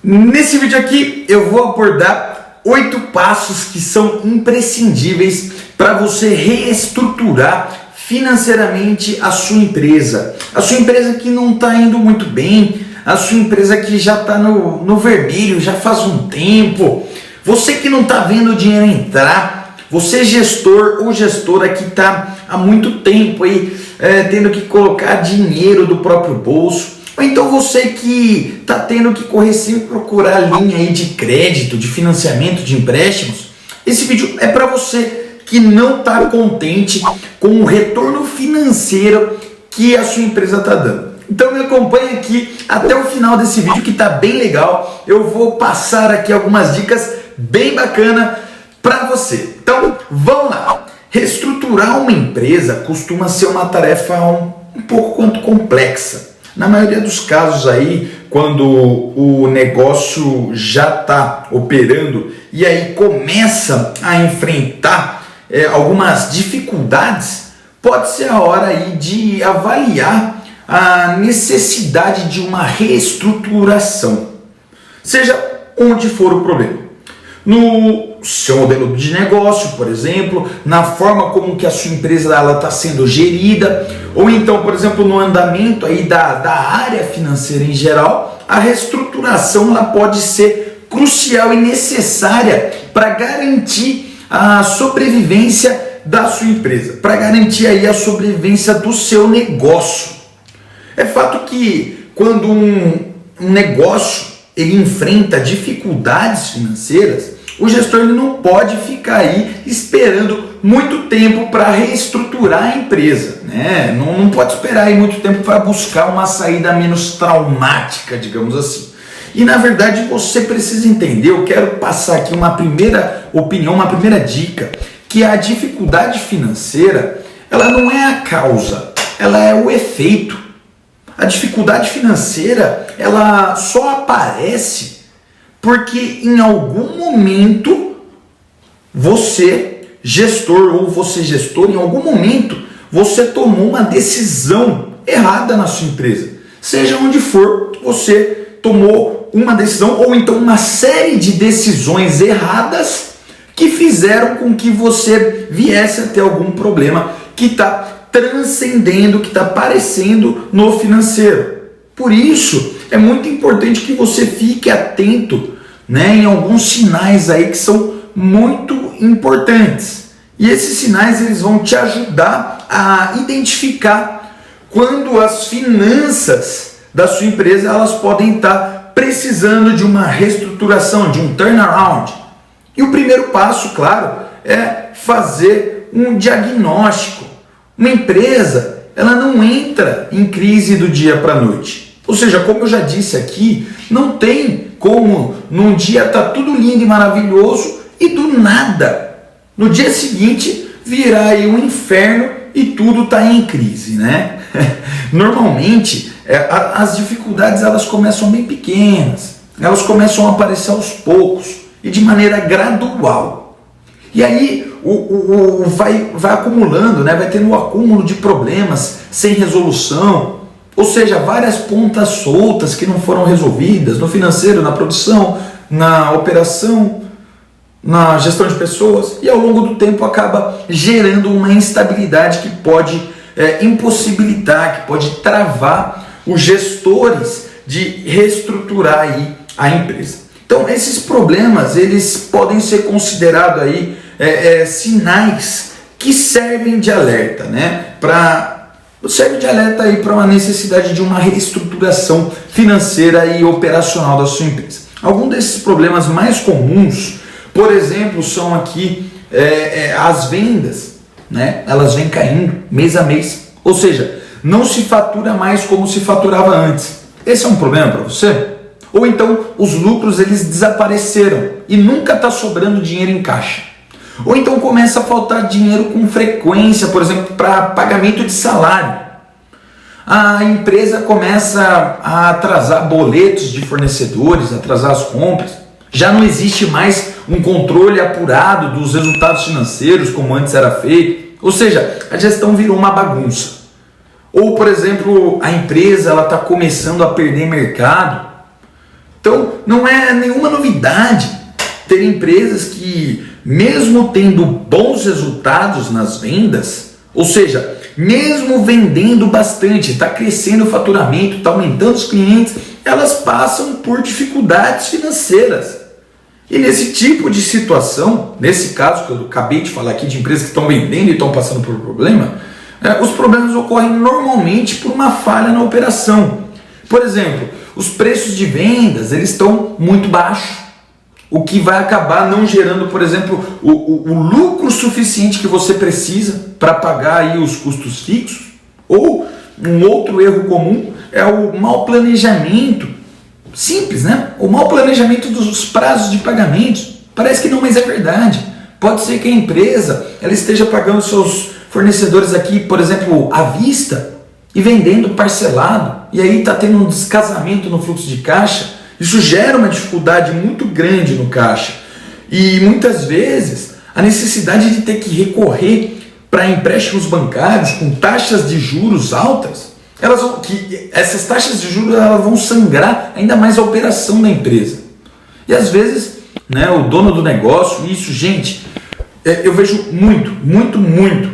Nesse vídeo aqui eu vou abordar 8 passos que são imprescindíveis para você reestruturar financeiramente a sua empresa. A sua empresa que não está indo muito bem, a sua empresa que já está no vermelho já faz um tempo, você que não está vendo o dinheiro entrar, você gestor ou gestora que está há muito tempo aí tendo que colocar dinheiro do próprio bolso. Ou então você que está tendo que correr sempre procurar linha aí de crédito, de financiamento, de empréstimos, esse vídeo é para você que não está contente com o retorno financeiro que a sua empresa está dando. Então me acompanhe aqui até o final desse vídeo que está bem legal. Eu vou passar aqui algumas dicas bem bacanas para você. Então vamos lá. Reestruturar uma empresa costuma ser uma tarefa um pouco quanto complexa. Na maioria dos casos aí, quando o negócio já está operando e aí começa a enfrentar algumas dificuldades, pode ser a hora aí de avaliar a necessidade de uma reestruturação, seja onde for o problema. No seu modelo de negócio, por exemplo, na forma como que a sua empresa está sendo gerida, ou então, por exemplo, no andamento aí da área financeira em geral, a reestruturação ela pode ser crucial e necessária para garantir a sobrevivência da sua empresa, para garantir aí a sobrevivência do seu negócio. É fato que quando um negócio ele enfrenta dificuldades financeiras, o gestor ele não pode ficar aí esperando muito tempo para reestruturar a empresa, né? Não pode esperar aí muito tempo para buscar uma saída menos traumática, digamos assim. E na verdade você precisa entender, eu quero passar aqui uma primeira opinião, uma primeira dica, que a dificuldade financeira, ela não é a causa, ela é o efeito. A dificuldade financeira, ela só aparece porque em algum momento você, gestor ou você gestor, em algum momento você tomou uma decisão errada na sua empresa. Seja onde for, você tomou uma decisão ou então uma série de decisões erradas que fizeram com que você viesse a ter algum problema que está transcendendo, que está aparecendo no financeiro. Por isso, é muito importante que você fique atento, né, em alguns sinais aí que são muito importantes. E esses sinais eles vão te ajudar a identificar quando as finanças da sua empresa elas podem estar precisando de uma reestruturação, de um turnaround. E o primeiro passo, claro, é fazer um diagnóstico. Uma empresa, ela não entra em crise do dia para a noite. Ou seja, como eu já disse aqui, não tem como num dia tá tudo lindo e maravilhoso e do nada, no dia seguinte, virar aí um inferno e tudo tá em crise, né? Normalmente, as dificuldades elas começam bem pequenas, elas começam a aparecer aos poucos e de maneira gradual. E aí vai acumulando, né? Vai tendo um acúmulo de problemas sem resolução, ou seja, várias pontas soltas que não foram resolvidas no financeiro, na produção, na operação, na gestão de pessoas, e ao longo do tempo acaba gerando uma instabilidade que pode impossibilitar, que pode travar os gestores de reestruturar aí a empresa. Então esses problemas eles podem ser considerados aí sinais que servem de alerta, né? Serve de alerta aí para uma necessidade de uma reestruturação financeira e operacional da sua empresa. Alguns desses problemas mais comuns, por exemplo, são aqui as vendas, né? Elas vêm caindo mês a mês, ou seja, não se fatura mais como se faturava antes. Esse é um problema para você? Ou então os lucros eles desapareceram e nunca está sobrando dinheiro em caixa. Ou então começa a faltar dinheiro com frequência, por exemplo, para pagamento de salário. A empresa começa a atrasar boletos de fornecedores, atrasar as compras. Já não existe mais um controle apurado dos resultados financeiros como antes era feito. Ou seja, a gestão virou uma bagunça. Ou, por exemplo, a empresa está começando a perder mercado. Então, não é nenhuma novidade ter empresas que, mesmo tendo bons resultados nas vendas, ou seja, mesmo vendendo bastante, está crescendo o faturamento, está aumentando os clientes, elas passam por dificuldades financeiras. E nesse tipo de situação, nesse caso que eu acabei de falar aqui de empresas que estão vendendo e estão passando por problema, os problemas ocorrem normalmente por uma falha na operação. Por exemplo, os preços de vendas eles estão muito baixos, o que vai acabar não gerando, por exemplo, o lucro suficiente que você precisa para pagar aí os custos fixos. Ou um outro erro comum é o mau planejamento. Simples, né? O mau planejamento dos prazos de pagamentos. Parece que não, mas é verdade. Pode ser que a empresa ela esteja pagando seus fornecedores aqui, por exemplo, à vista e vendendo parcelado. E aí está tendo um descasamento no fluxo de caixa. Isso gera uma dificuldade muito grande no caixa. E muitas vezes a necessidade de ter que recorrer para empréstimos bancários com taxas de juros altas, essas taxas de juros elas vão sangrar ainda mais a operação da empresa. E às vezes, o dono do negócio, isso, gente, eu vejo muito.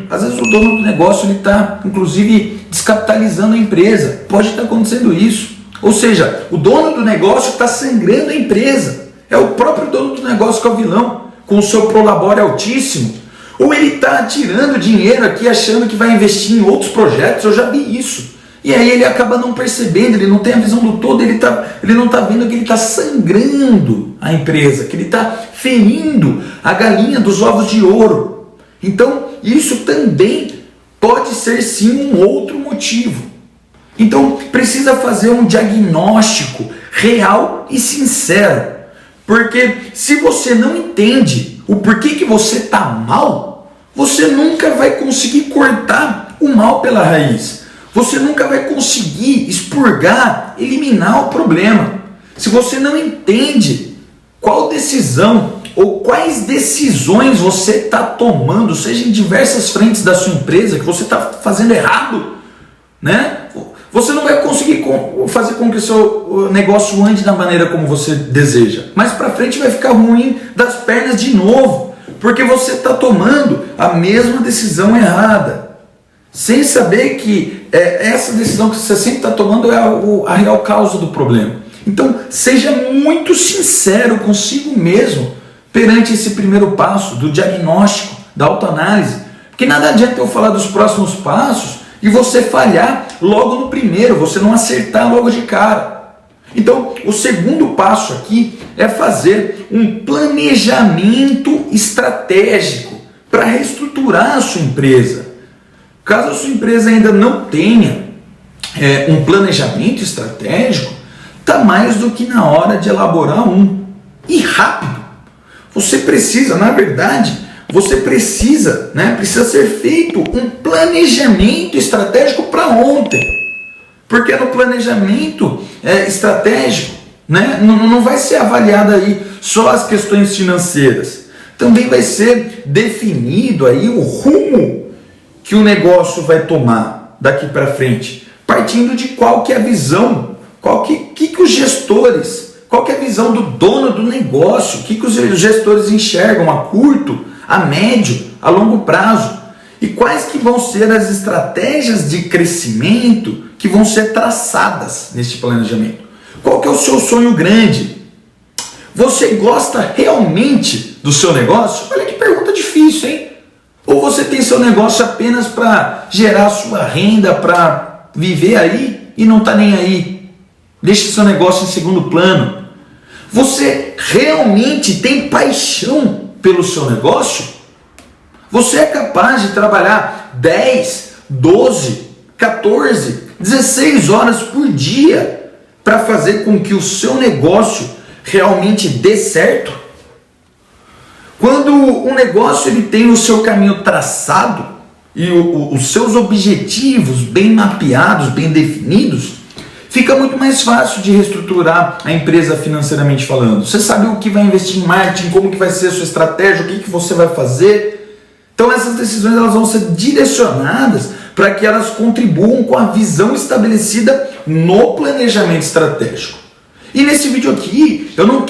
Às vezes o dono do negócio está, inclusive, descapitalizando a empresa. Pode estar acontecendo isso. Ou seja, o dono do negócio está sangrando a empresa. É o próprio dono do negócio que é o vilão, com o seu prolabore altíssimo. Ou ele está tirando dinheiro aqui achando que vai investir em outros projetos. Eu já vi isso. E aí ele acaba não percebendo, ele não tem a visão do todo, ele não está vendo que ele está sangrando a empresa, que ele está ferindo a galinha dos ovos de ouro. Então, isso também pode ser sim um outro motivo. Então, precisa fazer um diagnóstico real e sincero. Porque se você não entende o porquê que você está mal, você nunca vai conseguir cortar o mal pela raiz. Você nunca vai conseguir expurgar, eliminar o problema. Se você não entende qual decisão ou quais decisões você está tomando, seja em diversas frentes da sua empresa, que você está fazendo errado, você não vai conseguir fazer com que o seu negócio ande da maneira como você deseja. Mais para frente vai ficar ruim das pernas de novo, porque você está tomando a mesma decisão errada. Sem saber que essa decisão que você sempre está tomando é a real causa do problema. Então, seja muito sincero consigo mesmo perante esse primeiro passo do diagnóstico, da autoanálise. Porque nada adianta eu falar dos próximos passos e você falhar logo no primeiro, você não acertar logo de cara. Então, o segundo passo aqui é fazer um planejamento estratégico para reestruturar a sua empresa. Caso a sua empresa ainda não tenha um planejamento estratégico, está mais do que na hora de elaborar um. E rápido. Você precisa, na verdade, precisa ser feito um planejamento estratégico para ontem. Porque no planejamento estratégico, não vai ser avaliado aí só as questões financeiras. Também vai ser definido aí o rumo que o negócio vai tomar daqui para frente, partindo de qual que é a visão, qual que os gestores, qual que é a visão do dono do negócio, o que os gestores enxergam a curto, a médio, a longo prazo, e quais que vão ser as estratégias de crescimento que vão ser traçadas neste planejamento. Qual que é o seu sonho grande? Você gosta realmente do seu negócio? Olha que pergunta difícil, hein? Ou você tem seu negócio apenas para gerar sua renda, para viver aí e não está nem aí? Deixe seu negócio em segundo plano. Você realmente tem paixão pelo seu negócio? Você é capaz de trabalhar 10, 12, 14, 16 horas por dia para fazer com que o seu negócio realmente dê certo? Quando um negócio ele tem o seu caminho traçado e os seus objetivos bem mapeados, bem definidos, fica muito mais fácil de reestruturar a empresa financeiramente falando. Você sabe o que vai investir em marketing, como que vai ser a sua estratégia, o que você vai fazer. Então essas decisões elas vão ser direcionadas para que elas contribuam com a visão estabelecida no planejamento estratégico. E nesse vídeo aqui eu não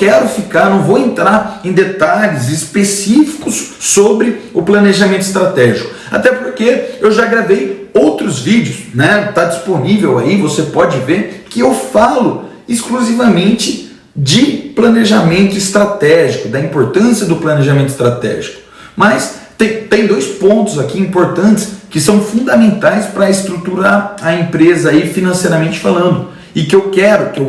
vou entrar em detalhes específicos sobre o planejamento estratégico, até porque eu já gravei outros vídeos, né? Tá disponível aí, você pode ver que eu falo exclusivamente de planejamento estratégico, da importância do planejamento estratégico. Mas tem dois pontos aqui importantes que são fundamentais para estruturar a empresa aí financeiramente falando, e que eu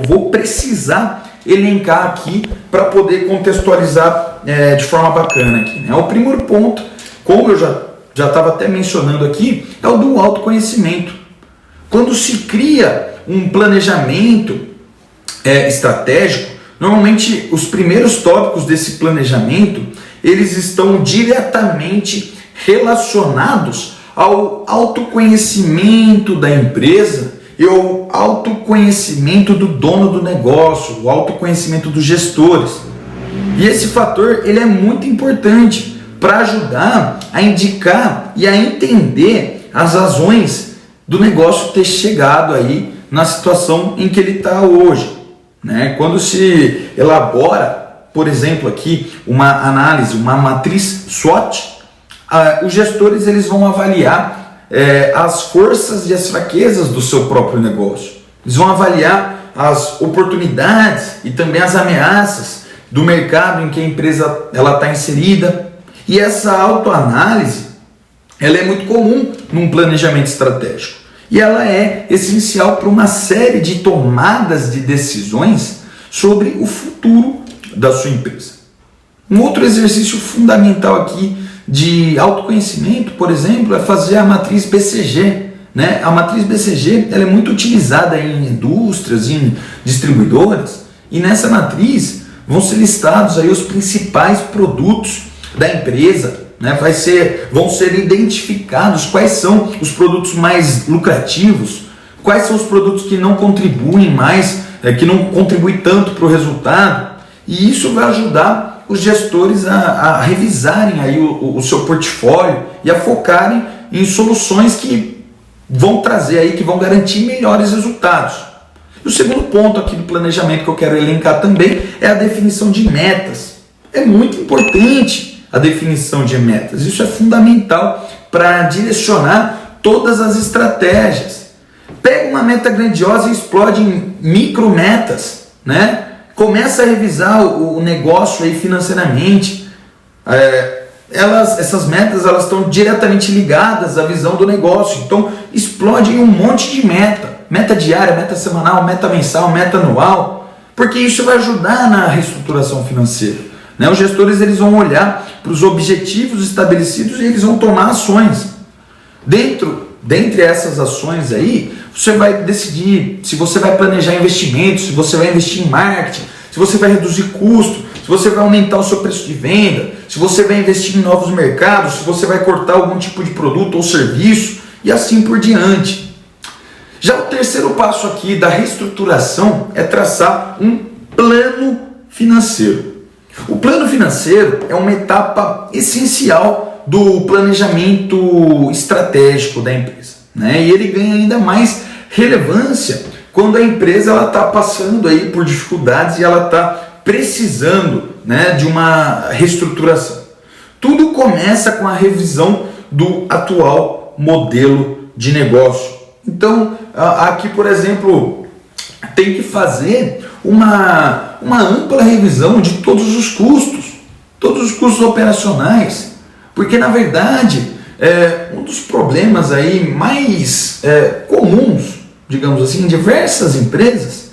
vou precisar elencar aqui para poder contextualizar de forma bacana aqui, né? O primeiro ponto, como eu já estava até mencionando aqui, é o do autoconhecimento. Quando se cria um planejamento estratégico, normalmente os primeiros tópicos desse planejamento, eles estão diretamente relacionados ao autoconhecimento da empresa e ao autoconhecimento do dono do negócio, o autoconhecimento dos gestores. E esse fator ele é muito importante para ajudar a indicar e a entender as razões do negócio ter chegado aí na situação em que ele está hoje, né? Quando se elabora, por exemplo, aqui uma análise, uma matriz SWOT, os gestores eles vão avaliar as forças e as fraquezas do seu próprio negócio. Eles vão avaliar as oportunidades e também as ameaças do mercado em que a empresa está inserida. E essa autoanálise ela é muito comum num planejamento estratégico. E ela é essencial para uma série de tomadas de decisões sobre o futuro da sua empresa. Um outro exercício fundamental aqui de autoconhecimento, por exemplo, é fazer a matriz BCG, né? A matriz BCG ela é muito utilizada em indústrias, em distribuidoras, e nessa matriz vão ser listados aí os principais produtos da empresa, né? Vão ser identificados quais são os produtos mais lucrativos, quais são os produtos que não contribuem mais, que não contribuem tanto para o resultado, e isso vai ajudar os gestores a revisarem aí o seu portfólio e a focarem em soluções que vão trazer aí, que vão garantir melhores resultados. E o segundo ponto aqui do planejamento que eu quero elencar também é a definição de metas. É muito importante a definição de metas. Isso é fundamental para direcionar todas as estratégias. Pega uma meta grandiosa e explode em micro metas, né? Começa a revisar o negócio aí financeiramente. Essas metas elas estão diretamente ligadas à visão do negócio. Então explode em um monte de meta. Meta diária, meta semanal, meta mensal, meta anual. Porque isso vai ajudar na reestruturação financeira, né? Os gestores eles vão olhar para os objetivos estabelecidos e eles vão tomar ações. Dentre essas ações aí, você vai decidir se você vai planejar investimentos, se você vai investir em marketing, se você vai reduzir custo, se você vai aumentar o seu preço de venda, se você vai investir em novos mercados, se você vai cortar algum tipo de produto ou serviço e assim por diante. Já o terceiro passo aqui da reestruturação é traçar um plano financeiro. O plano financeiro é uma etapa essencial do planejamento estratégico da empresa, né? E ele ganha ainda mais relevância quando a empresa está passando aí por dificuldades e ela está precisando, né, de uma reestruturação. Tudo começa com a revisão do atual modelo de negócio. Então, aqui, por exemplo, tem que fazer uma ampla revisão de todos os custos operacionais, porque na verdade um dos problemas aí mais comuns, digamos assim, em diversas empresas,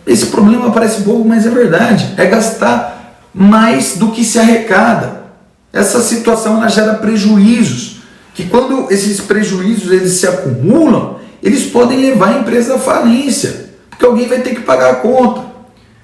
esse problema parece bobo, mas é verdade, é gastar mais do que se arrecada. Essa situação ela gera prejuízos, que quando esses prejuízos eles se acumulam, eles podem levar a empresa à falência, porque alguém vai ter que pagar a conta.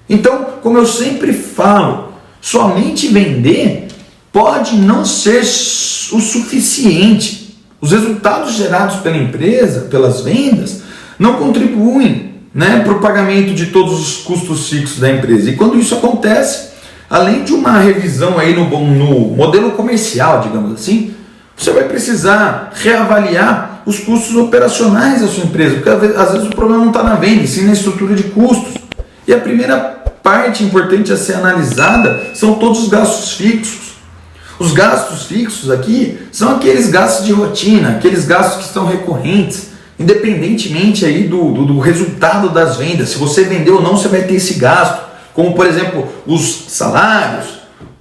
Então, como eu sempre falo, somente vender pode não ser o suficiente. Os resultados gerados pela empresa, pelas vendas, não contribuem, né, para o pagamento de todos os custos fixos da empresa. E quando isso acontece, além de uma revisão aí no modelo comercial, digamos assim, você vai precisar reavaliar os custos operacionais da sua empresa, porque às vezes o problema não está na venda, e sim na estrutura de custos. E a primeira parte importante a ser analisada são todos os gastos fixos. Os gastos fixos aqui são aqueles gastos de rotina, aqueles gastos que estão recorrentes, independentemente aí do resultado das vendas. Se você vendeu ou não, você vai ter esse gasto, como por exemplo os salários,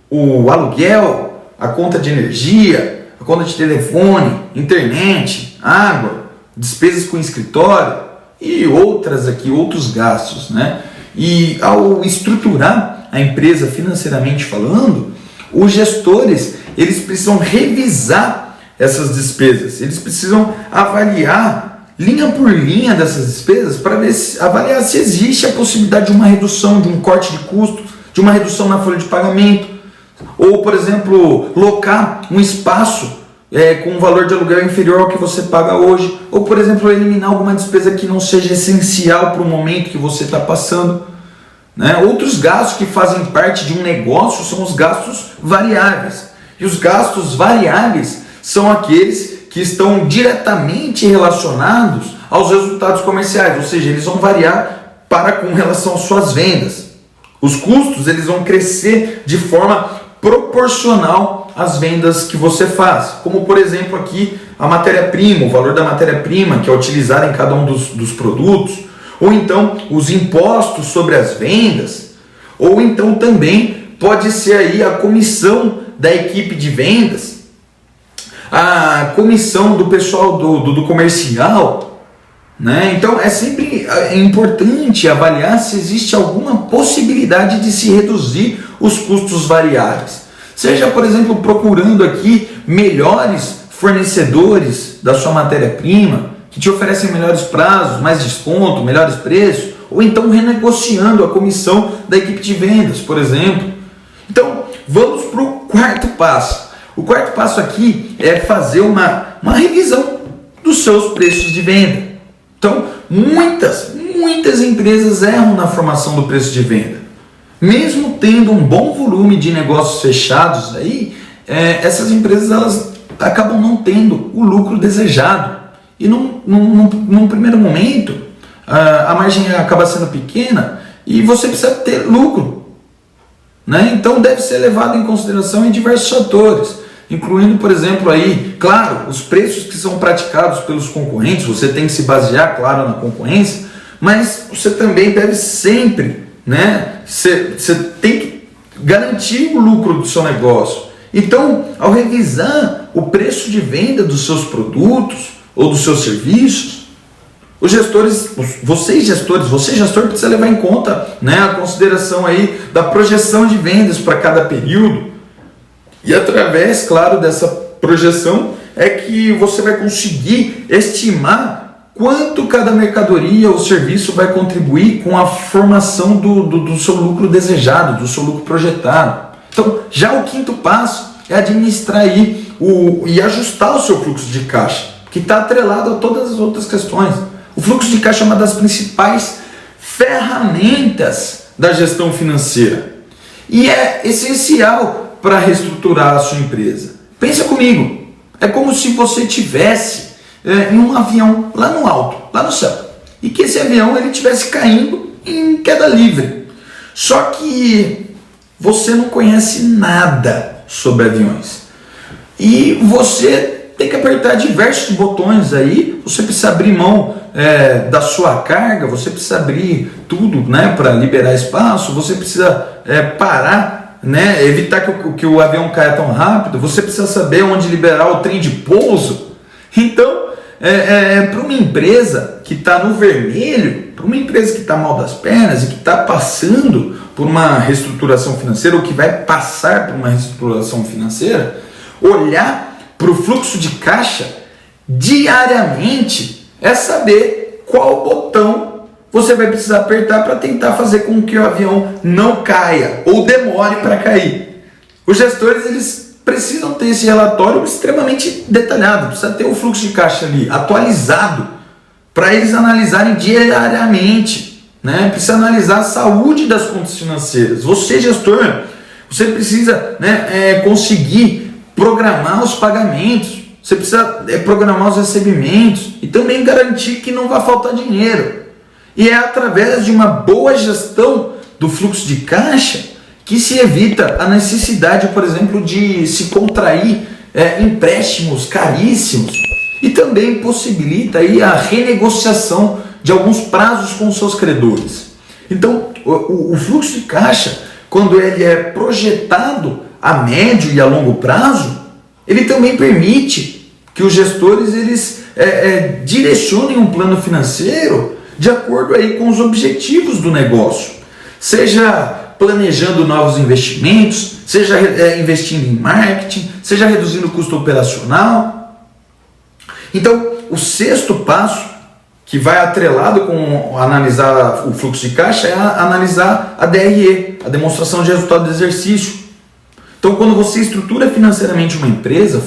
o aluguel, a conta de energia, a conta de telefone, internet, água, despesas com escritório e outros gastos, né? E ao estruturar a empresa financeiramente falando, os gestores, eles precisam revisar essas despesas, eles precisam avaliar linha por linha dessas despesas para avaliar se existe a possibilidade de uma redução, de um corte de custo, de uma redução na folha de pagamento, ou, por exemplo, locar um espaço com um valor de aluguel inferior ao que você paga hoje, ou, por exemplo, eliminar alguma despesa que não seja essencial para o momento que você está passando. Né? Outros gastos que fazem parte de um negócio são os gastos variáveis. E os gastos variáveis são aqueles que estão diretamente relacionados aos resultados comerciais, ou seja, eles vão variar com relação às suas vendas. Os custos, eles vão crescer de forma proporcional às vendas que você faz, como por exemplo aqui a matéria-prima, o valor da matéria-prima que é utilizada em cada um dos produtos, ou então os impostos sobre as vendas, ou então também pode ser aí a comissão da equipe de vendas, a comissão do pessoal do comercial, né? Então é sempre importante avaliar se existe alguma possibilidade de se reduzir os custos variáveis. Seja, por exemplo, procurando aqui melhores fornecedores da sua matéria-prima, que te oferecem melhores prazos, mais desconto, melhores preços, ou então renegociando a comissão da equipe de vendas, por exemplo. Então, vamos para o quarto passo. O quarto passo aqui é fazer uma revisão dos seus preços de venda. Então, muitas empresas erram na formação do preço de venda. Mesmo tendo um bom volume de negócios fechados, aí, essas empresas elas acabam não tendo o lucro desejado. E num primeiro momento, a margem acaba sendo pequena e você precisa ter lucro. Né? Então deve ser levado em consideração em diversos fatores, incluindo, por exemplo, aí, claro, os preços que são praticados pelos concorrentes. Você tem que se basear, claro, na concorrência, mas você também deve sempre, né, você tem que garantir o lucro do seu negócio. Então, ao revisar o preço de venda dos seus produtos ou dos seus serviços, você gestor precisa levar em conta, né, a consideração aí da projeção de vendas para cada período, e através, claro, dessa projeção é que você vai conseguir estimar quanto cada mercadoria ou serviço vai contribuir com a formação do seu lucro desejado, do seu lucro projetado. Então, já o quinto passo é administrar aí e ajustar o seu fluxo de caixa, que está atrelado a todas as outras questões. O fluxo de caixa é uma das principais ferramentas da gestão financeira e é essencial para reestruturar a sua empresa. Pensa comigo, é como se você estivesse em um avião lá no alto, lá no céu, e que esse avião ele estivesse caindo em queda livre. Só que você não conhece nada sobre aviões e você tem que apertar diversos botões aí. Você precisa abrir mão da sua carga, você precisa abrir tudo, né, para liberar espaço, você precisa parar, né, evitar que o avião caia tão rápido, você precisa saber onde liberar o trem de pouso. Então, para uma empresa que está no vermelho, para uma empresa que está mal das pernas e que está passando por uma reestruturação financeira ou que vai passar por uma reestruturação financeira, olhar para o fluxo de caixa diariamente é saber qual botão você vai precisar apertar para tentar fazer com que o avião não caia ou demore para cair. Os gestores eles precisam ter esse relatório extremamente detalhado, precisa ter o fluxo de caixa ali atualizado para eles analisarem diariamente, né? Precisa analisar a saúde das contas financeiras. Você, gestor, você precisa, né, conseguir programar os pagamentos, você precisa programar os recebimentos e também garantir que não vai faltar dinheiro. E é através de uma boa gestão do fluxo de caixa que se evita a necessidade, por exemplo, de se contrair empréstimos caríssimos, e também possibilita aí a renegociação de alguns prazos com seus credores. Então, o fluxo de caixa, quando ele é projetado a médio e a longo prazo, ele também permite que os gestores direcionem um plano financeiro de acordo aí com os objetivos do negócio, seja planejando novos investimentos, seja investindo em marketing, seja reduzindo o custo operacional. Então, o sexto passo, que vai atrelado com analisar o fluxo de caixa, é analisar a DRE, a demonstração de resultado do exercício. Então, quando você estrutura financeiramente uma empresa,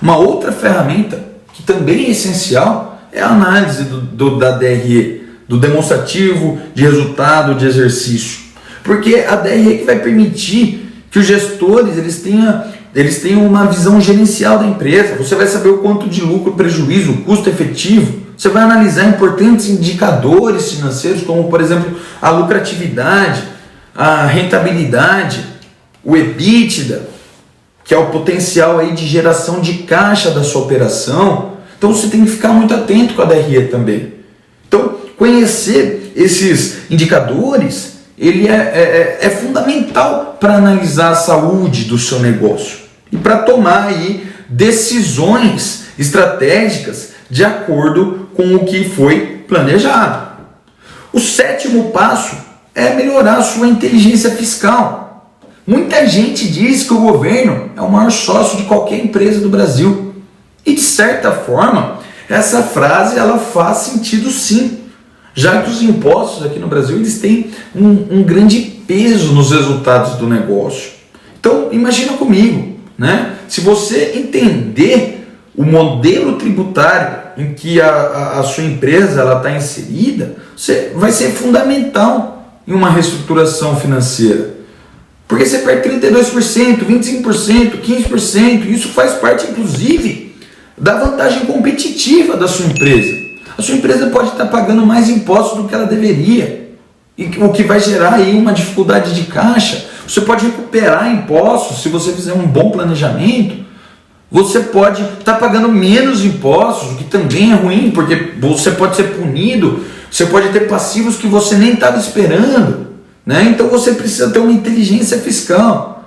uma outra ferramenta que também é essencial é a análise da DRE, do demonstrativo de resultado de exercício. Porque a DRE que vai permitir que os gestores eles tenham uma visão gerencial da empresa. Você vai saber o quanto de lucro, prejuízo, custo efetivo. Você vai analisar importantes indicadores financeiros, como, por exemplo, a lucratividade, a rentabilidade, o EBITDA, que é o potencial aí de geração de caixa da sua operação. Então você tem que ficar muito atento com a DRE também. Então, conhecer esses indicadores ele é fundamental para analisar a saúde do seu negócio e para tomar aí decisões estratégicas de acordo com o que foi planejado. O sétimo passo é melhorar a sua inteligência fiscal. Muita gente diz que o governo é o maior sócio de qualquer empresa do Brasil. E de certa forma, essa frase ela faz sentido sim, já que os impostos aqui no Brasil eles têm um grande peso nos resultados do negócio. Então, imagina comigo, né? Se você entender o modelo tributário em que a sua empresa está inserida, vai ser fundamental em uma reestruturação financeira. Porque você perde 32%, 25%, 15%, e isso faz parte, inclusive, da vantagem competitiva da sua empresa. A sua empresa pode estar pagando mais impostos do que ela deveria, o que vai gerar aí uma dificuldade de caixa. Você pode recuperar impostos se você fizer um bom planejamento. Você pode estar pagando menos impostos, o que também é ruim, porque você pode ser punido, você pode ter passivos que você nem estava esperando, né? Então você precisa ter uma inteligência fiscal.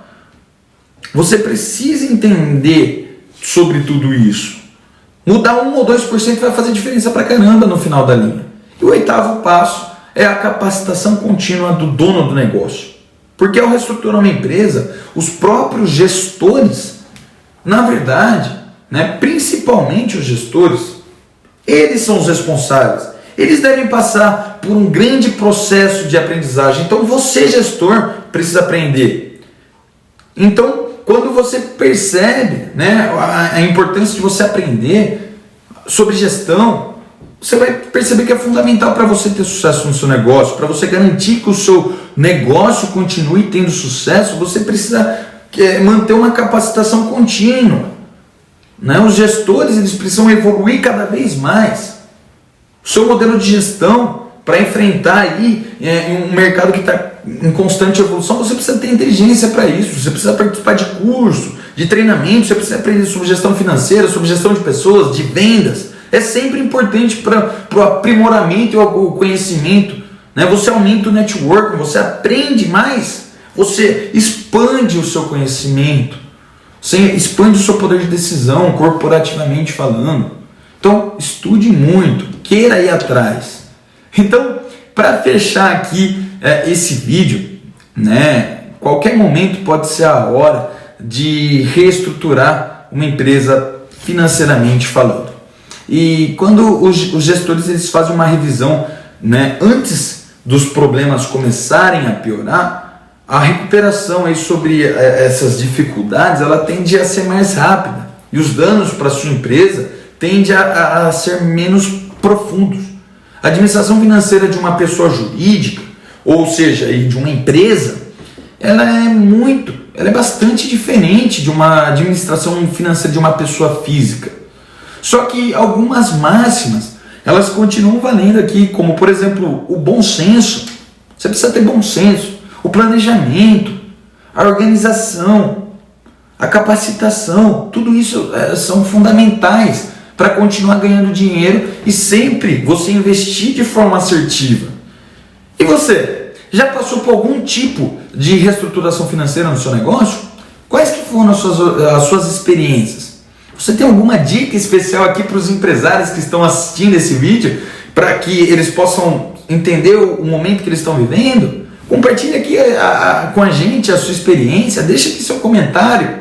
Você precisa entender sobre tudo isso. Mudar 1 ou 2% vai fazer diferença pra caramba no final da linha. E o oitavo passo é a capacitação contínua do dono do negócio. Porque ao reestruturar uma empresa, os próprios gestores, na verdade, né, principalmente os gestores, eles são os responsáveis. Eles devem passar por um grande processo de aprendizagem. Então você, gestor, precisa aprender. Então, quando você percebe, né, a importância de você aprender sobre gestão, você vai perceber que é fundamental para você ter sucesso no seu negócio, para você garantir que o seu negócio continue tendo sucesso, você precisa manter uma capacitação contínua, né? Os gestores eles precisam evoluir cada vez mais. O seu modelo de gestão, para enfrentar aí um mercado que está em constante evolução, você precisa ter inteligência para isso, você precisa participar de curso, de treinamento, você precisa aprender sobre gestão financeira, sobre gestão de pessoas, de vendas. É sempre importante para o aprimoramento e o conhecimento, né? Você aumenta o network, você aprende mais, você expande o seu conhecimento, você expande o seu poder de decisão, corporativamente falando. Então, estude muito, queira ir atrás. Então, para fechar aqui esse vídeo, né, qualquer momento pode ser a hora de reestruturar uma empresa financeiramente falando. E quando os gestores eles fazem uma revisão, né, antes dos problemas começarem a piorar, a recuperação aí sobre essas dificuldades ela tende a ser mais rápida e os danos para a sua empresa tendem a ser menos profundos. A administração financeira de uma pessoa jurídica, ou seja, de uma empresa, ela é bastante diferente de uma administração financeira de uma pessoa física. Só que algumas máximas elas continuam valendo aqui, como por exemplo o bom senso. Você precisa ter bom senso, o planejamento, a organização, a capacitação, tudo isso são fundamentais para continuar ganhando dinheiro e sempre você investir de forma assertiva. E você, já passou por algum tipo de reestruturação financeira no seu negócio? Quais que foram as suas experiências? Você tem alguma dica especial aqui para os empresários que estão assistindo esse vídeo, para que eles possam entender o momento que eles estão vivendo? Compartilhe aqui com a gente a sua experiência, deixa aqui seu comentário.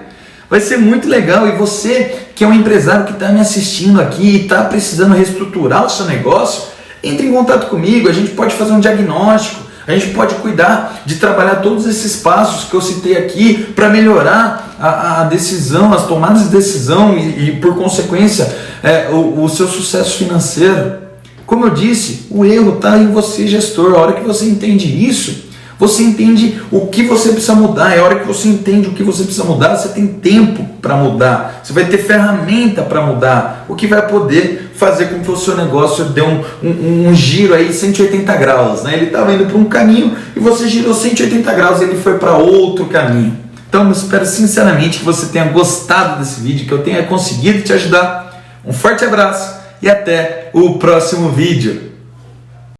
Vai ser muito legal. E você que é um empresário que está me assistindo aqui e está precisando reestruturar o seu negócio, entre em contato comigo, a gente pode fazer um diagnóstico, a gente pode cuidar de trabalhar todos esses passos que eu citei aqui para melhorar a decisão, as tomadas de decisão e por consequência, o seu sucesso financeiro. Como eu disse, o erro está em você, gestor. A hora que você entende isso, você entende o que você precisa mudar. É a hora que você entende o que você precisa mudar, você tem tempo para mudar. Você vai ter ferramenta para mudar, o que vai poder fazer com que o seu negócio dê um giro aí 180 graus. Né? Ele estava indo para um caminho e você girou 180 graus e ele foi para outro caminho. Então eu espero sinceramente que você tenha gostado desse vídeo, que eu tenha conseguido te ajudar. Um forte abraço e até o próximo vídeo.